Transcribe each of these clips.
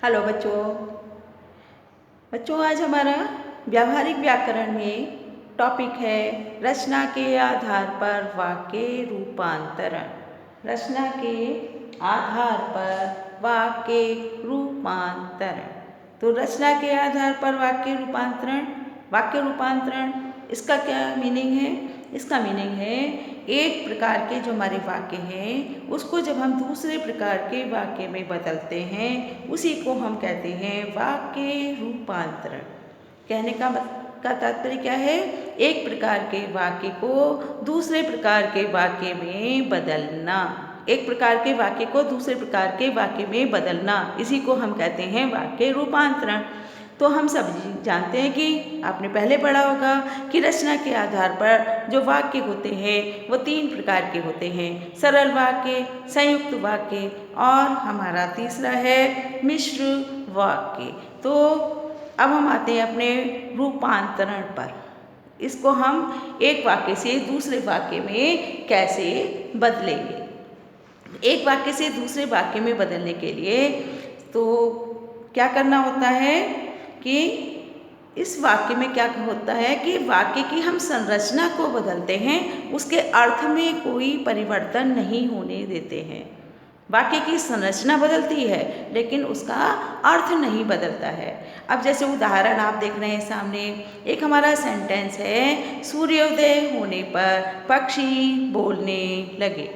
Hello बच्चों। आज हमारा व्यावहारिक व्याकरण में टॉपिक है रचना के आधार पर वाक्य रूपांतरण। रचना के आधार पर वाक्य रूपांतरण। तो रचना के आधार पर वाक्य रूपांतरण इसका क्या मीनिंग है? इसका मीनिंग है एक प्रकार के जो हमारे वाक्य हैं उसको जब हम दूसरे प्रकार के वाक्य में बदलते हैं उसी को हम कहते हैं वाक्य रूपांतरण। कहने का तात्पर्य क्या है? एक प्रकार के वाक्य को दूसरे प्रकार के वाक्य में बदलना। एक प्रकार के वाक्य को दूसरे प्रकार के वाक्य में बदलना, इसी को हम कहते हैं वाक्य रूपांतरण। तो हम सब जानते हैं कि आपने पहले पढ़ा होगा कि रचना के आधार पर जो वाक्य होते हैं वो 3 प्रकार के होते हैं, सरल वाक्य, संयुक्त वाक्य और हमारा तीसरा है मिश्र वाक्य। तो अब हम आते हैं अपने रूपांतरण पर। इसको हम एक वाक्य से दूसरे वाक्य में कैसे बदलेंगे। एक वाक्य से दूसरे वाक्य में बदलने के लिए तो क्या करना होता है कि इस वाक्य में क्या होता है कि वाक्य की हम संरचना को बदलते हैं, उसके अर्थ में कोई परिवर्तन नहीं होने देते हैं। वाक्य की संरचना बदलती है लेकिन उसका अर्थ नहीं बदलता है। अब जैसे उदाहरण आप देख रहे हैं सामने, एक हमारा सेंटेंस है सूर्योदय होने पर पक्षी बोलने लगे।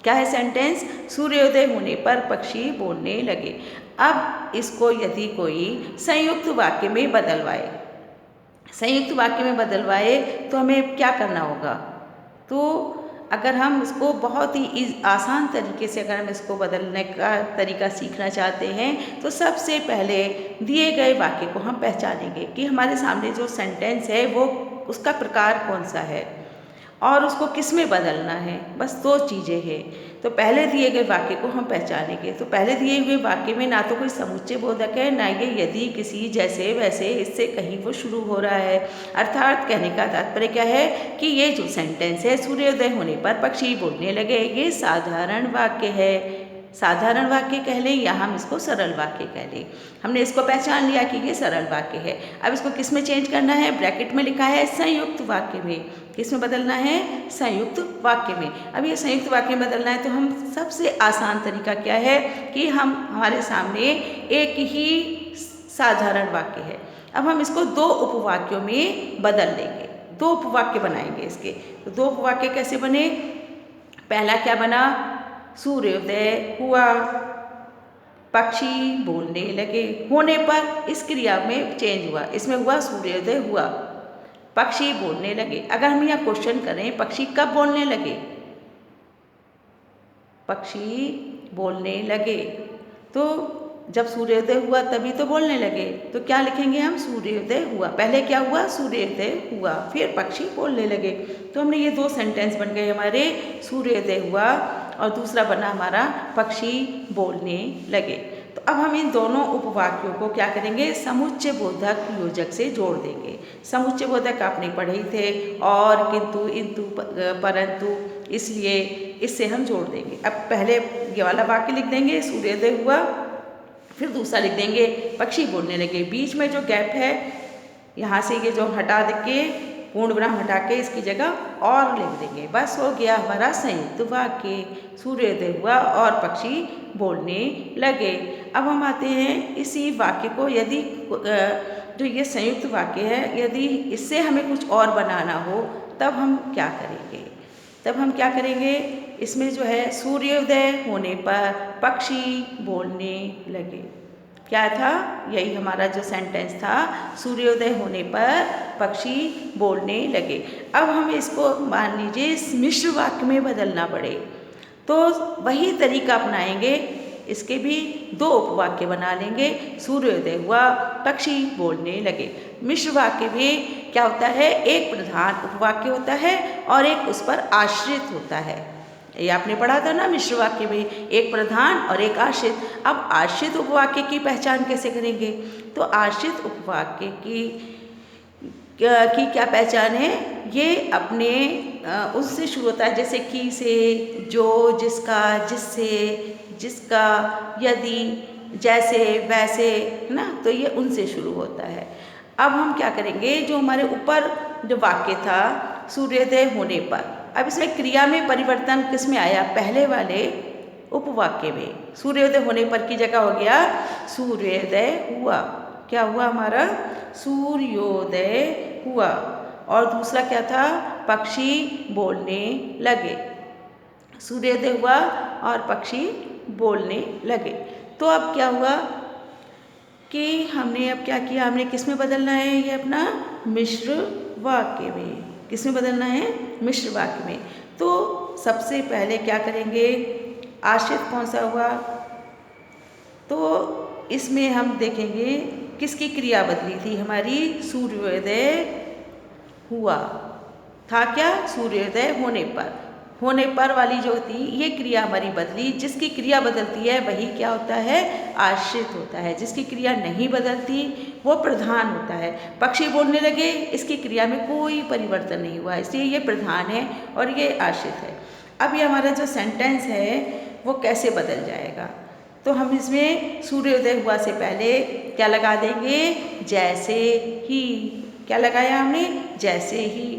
क्या है सेंटेंस? सूर्योदय होने पर पक्षी बोलने लगे। अब इसको यदि कोई संयुक्त वाक्य में बदलवाए तो हमें क्या करना होगा? तो अगर हम इसको बहुत ही आसान तरीके से अगर हम इसको बदलने का तरीका सीखना चाहते हैं तो सबसे पहले दिए गए वाक्य को हम पहचानेंगे कि हमारे सामने जो सेंटेंस है वो उसका प्रकार कौन सा है और उसको किस में बदलना है। बस 2 चीज़ें हैं। तो पहले दिए गए वाक्य को हम पहचानेंगे। तो पहले दिए हुए वाक्य में ना तो कोई समुच्चय बोधक है, ना ये यदि, किसी, जैसे, वैसे, इससे कहीं वो शुरू हो रहा है। अर्थात कहने का तात्पर्य क्या है कि ये जो सेंटेंस है सूर्योदय होने पर पक्षी बोलने लगे, ये साधारण वाक्य है। साधारण वाक्य कह लें या हम इसको सरल वाक्य कह लें। हमने इसको पहचान लिया कि ये सरल वाक्य है। अब इसको किस में चेंज करना है? ब्रैकेट में लिखा है संयुक्त वाक्य में। किस में बदलना है? संयुक्त वाक्य में। अब ये संयुक्त वाक्य में बदलना है तो हम सबसे आसान तरीका क्या है कि हमारे सामने एक ही साधारण वाक्य है। अब हम इसको 2 उपवाक्यों में बदल देंगे, 2 उपवाक्य बनाएंगे इसके। तो 2 उपवाक्य कैसे बने? पहला क्या बना? सूर्योदय हुआ, पक्षी बोलने लगे। होने पर इस क्रिया में चेंज हुआ, इसमें हुआ सूर्योदय हुआ, पक्षी बोलने लगे। अगर हम यहाँ क्वेश्चन करें पक्षी कब बोलने लगे? पक्षी बोलने लगे तो जब सूर्योदय हुआ तभी तो बोलने लगे। तो क्या लिखेंगे हम? सूर्योदय हुआ। पहले क्या हुआ? सूर्योदय हुआ, फिर पक्षी बोलने लगे। तो हमने ये 2 सेंटेंस बन गए हमारे, सूर्योदय हुआ और दूसरा बना हमारा पक्षी बोलने लगे। तो अब हम इन दोनों उपवाक्यों को क्या करेंगे? समुच्चय बोधक योजक से जोड़ देंगे। समुच्चय बोधक आपने पढ़े ही थे, और, किंतु, इंतु, परंतु, इसलिए इससे हम जोड़ देंगे। अब पहले ये वाला वाक्य लिख देंगे सूर्योदय हुआ, फिर दूसरा लिख देंगे पक्षी बोलने लगे। बीच में जो गैप है यहाँ से ये जो हटा के पूर्ण विराम हटा के इसकी जगह और लिख देंगे। बस हो गया हमारा संयुक्त वाक्य, सूर्योदय हुआ और पक्षी बोलने लगे। अब हम आते हैं इसी वाक्य को, यदि जो ये संयुक्त वाक्य है यदि इससे हमें कुछ और बनाना हो तब हम क्या करेंगे? इसमें जो है सूर्योदय होने पर पक्षी बोलने लगे। क्या था? यही हमारा जो सेंटेंस था, सूर्योदय होने पर पक्षी बोलने लगे। अब हमें इसको मान लीजिए मिश्र वाक्य में बदलना पड़े तो वही तरीका अपनाएंगे। इसके भी 2 उपवाक्य बना लेंगे, सूर्योदय हुआ, पक्षी बोलने लगे। मिश्र वाक्य में क्या होता है? एक प्रधान उपवाक्य होता है और एक उस पर आश्रित होता है। ये आपने पढ़ा था ना, मिश्र वाक्य में एक प्रधान और एक आश्रित। अब आश्रित उपवाक्य की पहचान कैसे करेंगे? तो आश्रित उपवाक्य की क्या पहचान है? ये अपने उससे शुरू होता है, जैसे कि से, जो, जिसका, जिससे, जिसका, यदि, जैसे वैसे, है ना, तो ये उनसे शुरू होता है। अब हम क्या करेंगे, जो हमारे ऊपर जो वाक्य था सूर्योदय होने पर, अब इसमें क्रिया में परिवर्तन किस में आया, पहले वाले उपवाक्य में। सूर्योदय होने पर की जगह हो गया सूर्योदय हुआ। क्या हुआ हमारा, सूर्योदय हुआ। और दूसरा क्या था, पक्षी बोलने लगे। सूर्योदय हुआ और पक्षी बोलने लगे। तो अब क्या हुआ कि हमने अब क्या किया, हमने किस में बदलना है, ये अपना मिश्र वाक्य में। किस में बदलना है, मिश्र वाक्य में। तो सबसे पहले क्या करेंगे, आश्रित कौन सा हुआ, तो इसमें हम देखेंगे किसकी क्रिया बदली थी हमारी, सूर्योदय हुआ था। क्या, सूर्योदय होने पर वाली जो थी ये क्रिया हमारी बदली। जिसकी क्रिया बदलती है वही क्या होता है, आश्रित होता है। जिसकी क्रिया नहीं बदलती वो प्रधान होता है। पक्षी बोलने लगे, इसकी क्रिया में कोई परिवर्तन नहीं हुआ, इसलिए ये प्रधान है और ये आश्रित है। अब ये हमारा जो सेंटेंस है वो कैसे बदल जाएगा, तो हम इसमें सूर्योदय हुआ से पहले क्या लगा देंगे, जैसे ही। क्या लगाया हमने, जैसे ही।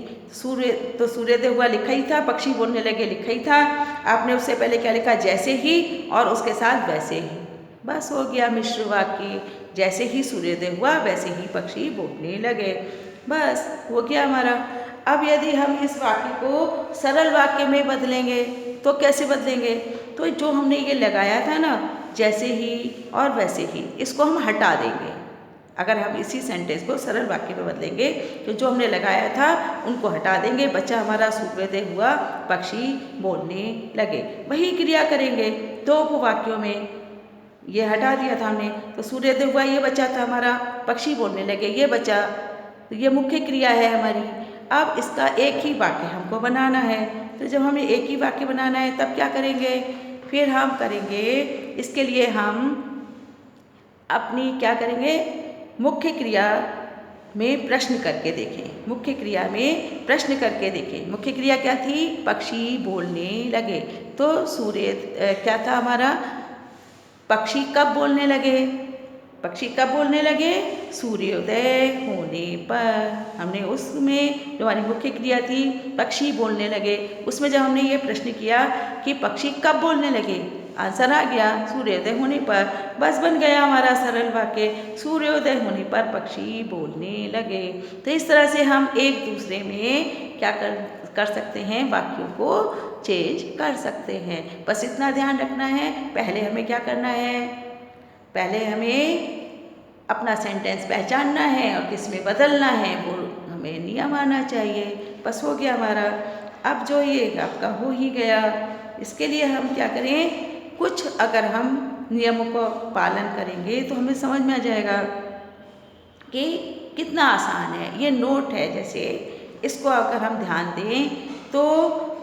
तो सूर्योदय हुआ लिखा ही था, पक्षी बोलने लगे लिखा ही था। आपने उससे पहले क्या लिखा, जैसे ही, और उसके साथ वैसे ही। बस हो गया मिश्र वाक्य। जैसे ही सूर्योदय हुआ वैसे ही पक्षी बोलने लगे, बस हो गया हमारा। अब यदि हम इस वाक्य को सरल वाक्य में बदलेंगे तो कैसे बदलेंगे, तो जो हमने ये लगाया था ना, जैसे ही और वैसे ही, इसको हम हटा देंगे। अगर हम इसी सेंटेंस को सरल वाक्य में बदलेंगे तो जो हमने लगाया था उनको हटा देंगे, बच्चा हमारा सूर्योदय हुआ पक्षी बोलने लगे। वही क्रिया करेंगे दो उपवाक्यों में। ये हटा दिया था हमने, तो सूर्योदय हुआ ये बचा था हमारा, पक्षी बोलने लगे ये बचा, तो ये मुख्य क्रिया है हमारी। अब इसका एक ही वाक्य हमको बनाना है, तो जब हमें एक ही वाक्य बनाना है तब क्या करेंगे, फिर हम करेंगे इसके लिए हम अपनी क्या करेंगे, मुख्य क्रिया में प्रश्न करके देखें। मुख्य क्रिया में प्रश्न करके देखें। मुख्य क्रिया क्या थी, पक्षी बोलने लगे। तो सूर्य क्या था हमारा, पक्षी कब बोलने लगे, पक्षी कब बोलने लगे, सूर्योदय होने पर। हमने उसमें जो हमारी मुख्य क्रिया थी पक्षी बोलने लगे, उसमें जब हमने ये प्रश्न किया कि पक्षी कब बोलने लगे, आंसर आ गया सूर्योदय होने पर। बस बन गया हमारा सरल वाक्य, सूर्योदय होने पर पक्षी बोलने लगे। तो इस तरह से हम एक दूसरे में क्या कर सकते हैं, वाक्यों को चेंज कर सकते हैं। बस इतना ध्यान रखना है, पहले हमें क्या करना है, पहले हमें अपना सेंटेंस पहचानना है और किस में बदलना है वो हमें नियम आना चाहिए। बस हो गया हमारा। अब जो ये आपका हो ही गया, इसके लिए हम क्या करें, कुछ अगर हम नियमों को पालन करेंगे तो हमें समझ में आ जाएगा कि कितना आसान है। ये नोट है, जैसे इसको अगर हम ध्यान दें तो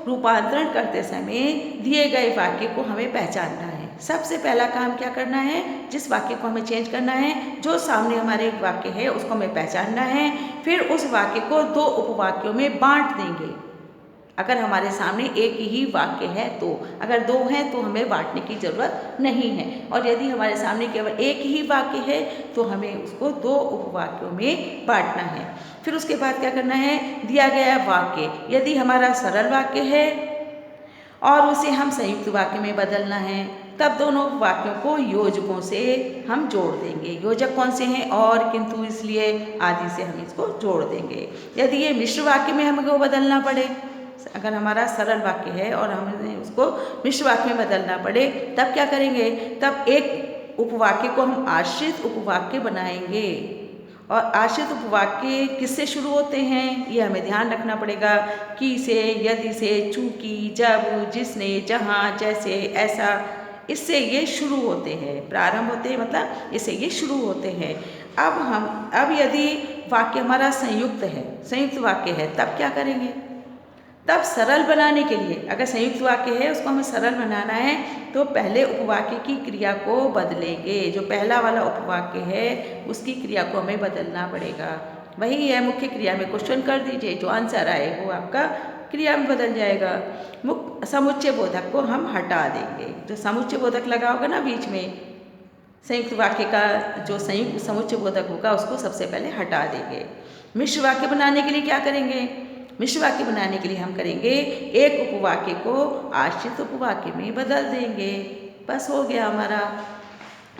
रूपांतरण करते समय दिए गए वाक्य को हमें पहचानना है। सबसे पहला काम क्या करना है, जिस वाक्य को हमें चेंज करना है, जो सामने हमारे वाक्य है उसको हमें पहचानना है। फिर उस वाक्य को दो उपवाक्यों में बांट देंगे। अगर हमारे सामने एक ही वाक्य है तो, अगर दो हैं तो हमें बांटने की ज़रूरत नहीं है। और यदि हमारे सामने केवल एक ही वाक्य है तो हमें उसको दो उपवाक्यों में बांटना है। फिर उसके बाद क्या करना है, दिया गया वाक्य यदि हमारा सरल वाक्य है और उसे हम संयुक्त वाक्य में बदलना है, तब दोनों वाक्यों को योजकों से हम जोड़ देंगे। योजक कौन से हैं, और, किंतु, इसलिए आदि से हम इसको जोड़ देंगे। यदि ये मिश्र वाक्य में हमको बदलना पड़े, अगर हमारा सरल वाक्य है और हमें उसको मिश्र वाक्य में बदलना पड़े, तब क्या करेंगे, तब एक उपवाक्य को हम आश्रित उपवाक्य बनाएंगे। और आश्रित उपवाक्य किससे शुरू होते हैं, ये हमें ध्यान रखना पड़ेगा। कि से, यदि से, चूंकि, जब, जिसने, जहाँ, जैसे, ऐसा, इससे ये शुरू होते हैं, प्रारंभ होते हैं, मतलब इससे ये शुरू होते हैं। अब यदि वाक्य हमारा संयुक्त है, संयुक्त वाक्य है, तब क्या करेंगे, तब सरल बनाने के लिए, अगर संयुक्त वाक्य है उसको हमें सरल बनाना है तो पहले उपवाक्य की क्रिया को बदलेंगे। जो पहला वाला उपवाक्य है उसकी क्रिया को हमें बदलना पड़ेगा। वही है मुख्य क्रिया में क्वेश्चन कर दीजिए, जो आंसर आए वो आपका क्रिया में बदल जाएगा। समुच्चय बोधक को हम हटा देंगे। जो समुच्चय बोधक लगा होगा ना बीच में, संयुक्त वाक्य का जो संयुक्त समुच्चय बोधक होगा उसको सबसे पहले हटा देंगे। मिश्र वाक्य बनाने के लिए क्या करेंगे? मिश्र वाक्य बनाने के लिए हम करेंगे एक उपवाक्य को आश्रित उपवाक्य में बदल देंगे। बस हो गया हमारा।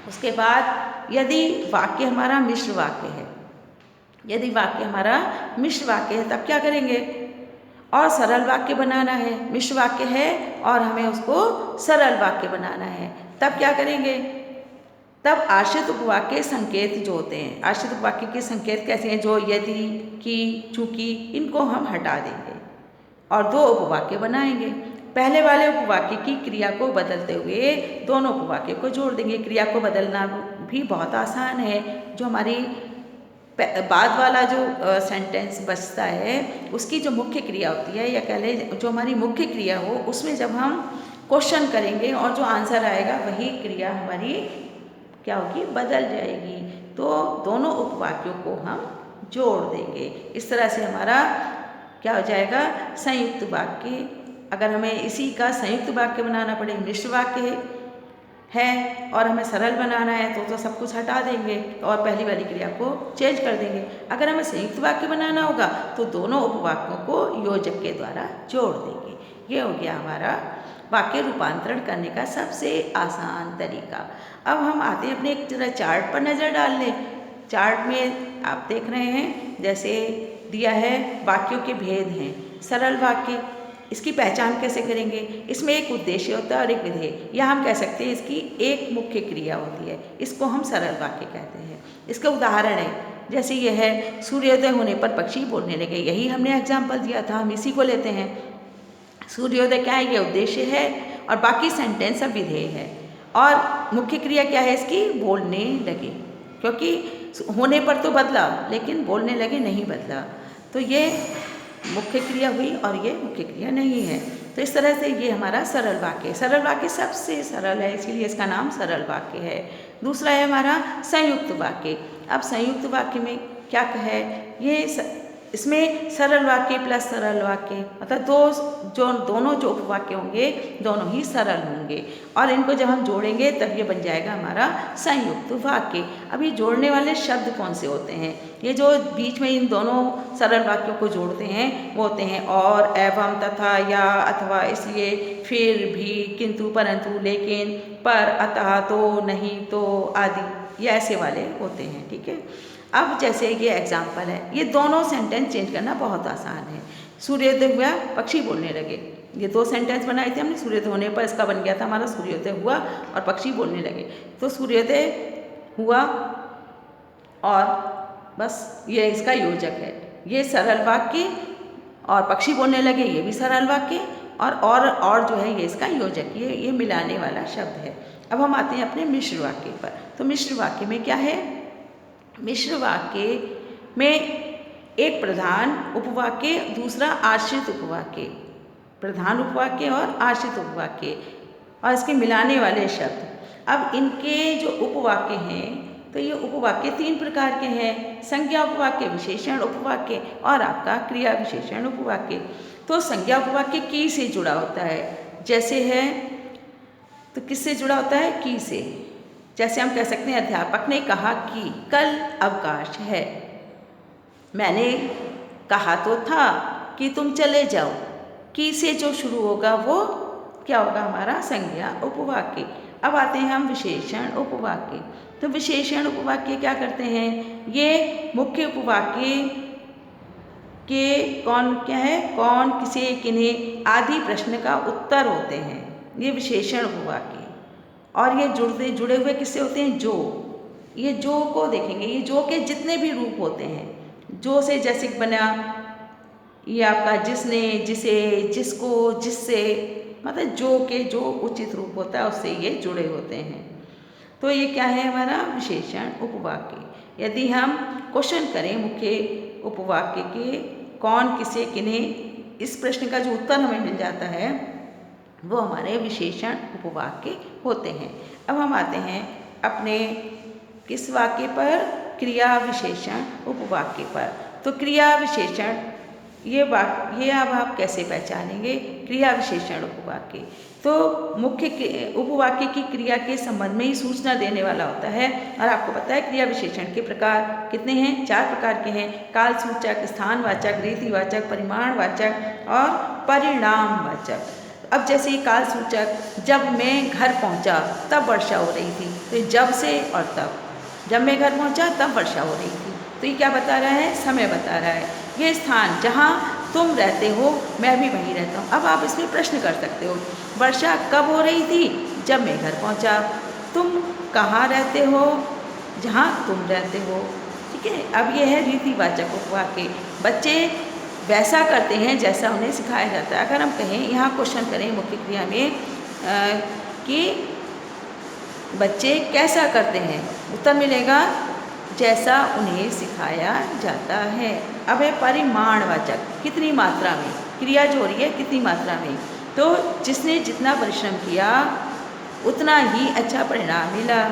उसके बाद यदि वाक्य हमारा मिश्र वाक्य है, यदि वाक्य हमारा मिश्र वाक्य है तब क्या करेंगे? और सरल वाक्य बनाना है। मिश्र वाक्य है और हमें उसको सरल वाक्य बनाना है, तब क्या करेंगे? तब आश्रित उपवाक्य संकेत जो होते हैं, आश्रित उपवाक्य के संकेत कैसे हैं? जो यदि, कि, चूंकि, इनको हम हटा देंगे और दो उपवाक्य बनाएंगे। पहले वाले उपवाक्य की क्रिया को बदलते हुए दोनों उपवाक्य को जोड़ देंगे। क्रिया को बदलना भी बहुत आसान है। जो हमारी बाद वाला जो सेंटेंस बचता है उसकी जो मुख्य क्रिया होती है, या कह लें जो हमारी मुख्य क्रिया हो, उसमें जब हम क्वेश्चन करेंगे और जो आंसर आएगा वही क्रिया हमारी क्या होगी? बदल जाएगी। तो दोनों उपवाक्यों को हम जोड़ देंगे। इस तरह से हमारा क्या हो जाएगा? संयुक्त वाक्य। अगर हमें इसी का संयुक्त वाक्य बनाना पड़े, मिश्र वाक्य है और हमें सरल बनाना है तो सब कुछ हटा देंगे और पहली वाली क्रिया को चेंज कर देंगे। अगर हमें संयुक्त वाक्य बनाना होगा तो दोनों उपवाक्यों को योजक के द्वारा जोड़ देंगे। ये हो गया हमारा वाक्य रूपांतरण करने का सबसे आसान तरीका। अब हम आते हैं अपने एक जरा चार्ट पर नज़र डाल लें। चार्ट में आप देख रहे हैं जैसे दिया है वाक्यों के भेद हैं। सरल वाक्य, इसकी पहचान कैसे करेंगे? इसमें एक उद्देश्य होता है और एक विधेय, या हम कह सकते हैं इसकी एक मुख्य क्रिया होती है, इसको हम सरल वाक्य कहते हैं। इसका उदाहरण है जैसे ये है, सूर्योदय होने पर पक्षी बोलने लगे। यही हमने एग्जाम्पल दिया था, हम इसी को लेते हैं। सूर्योदय क्या है? ये उद्देश्य है और बाकी सेंटेंस सब विधेय है। और मुख्य क्रिया क्या है इसकी? बोलने लगे, क्योंकि होने पर तो बदला लेकिन बोलने लगे नहीं बदला, तो ये मुख्य क्रिया हुई और ये मुख्य क्रिया नहीं है। तो इस तरह से ये हमारा सरल वाक्य है। सरल वाक्य सबसे सरल है, इसीलिए इसका नाम सरल वाक्य है। दूसरा है हमारा संयुक्त वाक्य। अब संयुक्त वाक्य में क्या है? ये इसमें सरल वाक्य प्लस सरल वाक्य, मतलब दोनों जो उपवाक्य होंगे दोनों ही सरल होंगे और इनको जब हम जोड़ेंगे तब ये बन जाएगा हमारा संयुक्त वाक्य। अब ये जोड़ने वाले शब्द कौन से होते हैं? ये जो बीच में इन दोनों सरल वाक्यों को जोड़ते हैं वो होते हैं और, एवं, तथा, या, अथवा, इसलिए, फिर भी, किंतु, परंतु, लेकिन, पर, अतः, तो, नहीं, तो आदि, ये ऐसे वाले होते हैं। ठीक है। अब जैसे ये एग्जाम्पल है, ये दोनों सेंटेंस चेंज करना बहुत आसान है। सूर्योदय हुआ, पक्षी बोलने लगे। ये दो सेंटेंस बनाए थे हमने। सूर्योदय होने पर इसका बन गया था हमारा सूर्योदय हुआ और पक्षी बोलने लगे। तो सूर्योदय हुआ और बस ये इसका योजक है। ये सरल वाक्य और पक्षी बोलने लगे, ये भी सरल वाक्य और जो है ये इसका योजक, ये मिलाने वाला शब्द है। अब हम आते हैं अपने मिश्र वाक्य पर। तो मिश्र वाक्य में क्या है? मिश्र वाक्य में एक प्रधान उपवाक्य, दूसरा आश्रित उपवाक्य, प्रधान उपवाक्य और आश्रित उपवाक्य और इसके मिलाने वाले शब्द। अब इनके जो उपवाक्य हैं तो ये उपवाक्य तीन प्रकार के हैं: संज्ञा उपवाक्य, विशेषण उपवाक्य और आपका क्रिया विशेषण उपवाक्य। तो संज्ञा उपवाक्य की से जुड़ा होता है। जैसे है तो किससे जुड़ा होता है? की से। जैसे हम कह सकते हैं अध्यापक ने कहा कि कल अवकाश है। मैंने कहा तो था कि तुम चले जाओ। की से जो शुरू होगा वो क्या होगा? हमारा संज्ञा उपवाक्य। अब आते हैं हम विशेषण उपवाक्य। तो विशेषण उपवाक्य क्या करते हैं? ये मुख्य उपवाक्य के कौन क्या है? कौन, किसे, किन्हें आदि प्रश्न का उत्तर होते हैं। ये विशेषण उपवाक्य। और ये जुड़े हुए किससे होते हैं? जो। ये जो को देखेंगे, ये जो के जितने भी रूप होते हैं, जो से जैसे बना, ये आपका जिसने, जिसे, जिसको, जिससे, मतलब जो के जो उचित रूप होता है उससे ये जुड़े होते हैं। तो ये क्या है? हमारा विशेषण उपवाक्य। यदि हम क्वेश्चन करें मुख्य उपवाक्य के कौन, किसे, किन्हें, इस प्रश्न का जो उत्तर हमें मिल जाता है वो हमारे विशेषण उपवाक्य होते हैं। अब हम आते हैं अपने किस वाक्य पर? क्रिया विशेषण उपवाक्य पर। तो क्रिया विशेषण ये अब आप कैसे पहचानेंगे? क्रिया विशेषण उपवाक्य। तो मुख्य उपवाक्य की क्रिया के संबंध में ही सूचना देने वाला होता है। और आपको पता है क्रिया विशेषण के प्रकार कितने हैं? 4 प्रकार के हैं। कालसूचक, स्थानवाचक, रीतिवाचक, परिमाणवाचक और परिणामवाचक। अब जैसे कालसूचक, जब मैं घर पहुंचा तब वर्षा हो रही थी, तो जब से और तब, जब मैं घर पहुंचा तब वर्षा हो रही थी, तो ये क्या बता रहा है? समय बता रहा है। ये स्थान जहाँ तुम रहते हो मैं भी वहीं रहता हूँ। अब आप इसमें प्रश्न कर सकते हो, वर्षा कब हो रही थी? जब मैं घर पहुँचा। तुम कहाँ रहते हो? जहाँ तुम रहते हो। ठीक है। अब ये है रीतिवाचक उपवाक्य। बच्चे वैसा करते हैं जैसा उन्हें सिखाया जाता है। अगर हम कहें, यहाँ क्वेश्चन करें मुख्य क्रिया में कि बच्चे कैसा करते हैं, उत्तर मिलेगा जैसा उन्हें सिखाया जाता है। अब है परिमाणवाचक, कितनी मात्रा में, क्रिया जो हो रही है कितनी मात्रा में। तो जिसने जितना परिश्रम किया उतना ही अच्छा परिणाम मिला।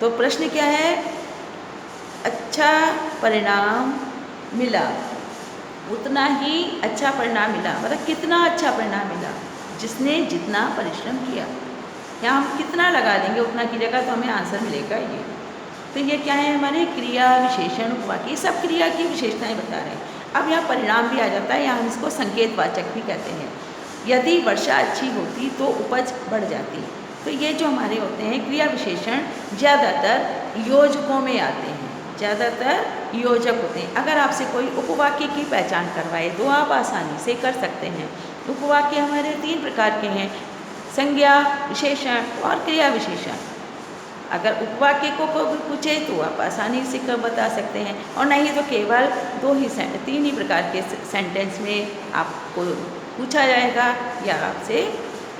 तो प्रश्न क्या है? अच्छा परिणाम मिला, उतना ही अच्छा परिणाम मिला, मतलब कितना अच्छा परिणाम मिला? जिसने जितना परिश्रम किया। यहाँ हम कितना लगा देंगे उतना की जगह, तो हमें आंसर मिलेगा ये। तो ये क्या है? हमारे क्रिया विशेषण उपवाक्य, सब क्रिया की विशेषताएं बता रहे हैं। अब यहाँ परिणाम भी आ जाता है, यहाँ हम इसको संकेतवाचक भी कहते हैं। यदि वर्षा अच्छी होती तो उपज बढ़ जाती। तो ये जो हमारे होते हैं क्रिया विशेषण, ज़्यादातर योजकों में आते हैं, ज़्यादातर योजक होते हैं। अगर आपसे कोई उपवाक्य की पहचान करवाए तो आप आसानी से कर सकते हैं। उपवाक्य हमारे 3 प्रकार के हैं, संज्ञा, विशेषण और क्रिया विशेषण। अगर उपवाक्य को कोई पूछे तो आप आसानी से बता सकते हैं, और नहीं तो केवल 3 ही प्रकार के सेंटेंस में आपको पूछा जाएगा या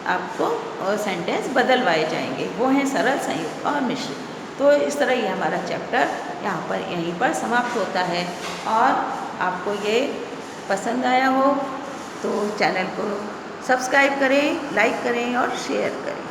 आपको सेंटेंस बदलवाए जाएंगे। वो हैं सरल, संयुक्त और मिश्रित। तो इस तरह ये हमारा चैप्टर यहीं पर समाप्त होता है। और आपको ये पसंद आया हो तो चैनल को सब्सक्राइब करें, लाइक करें और शेयर करें।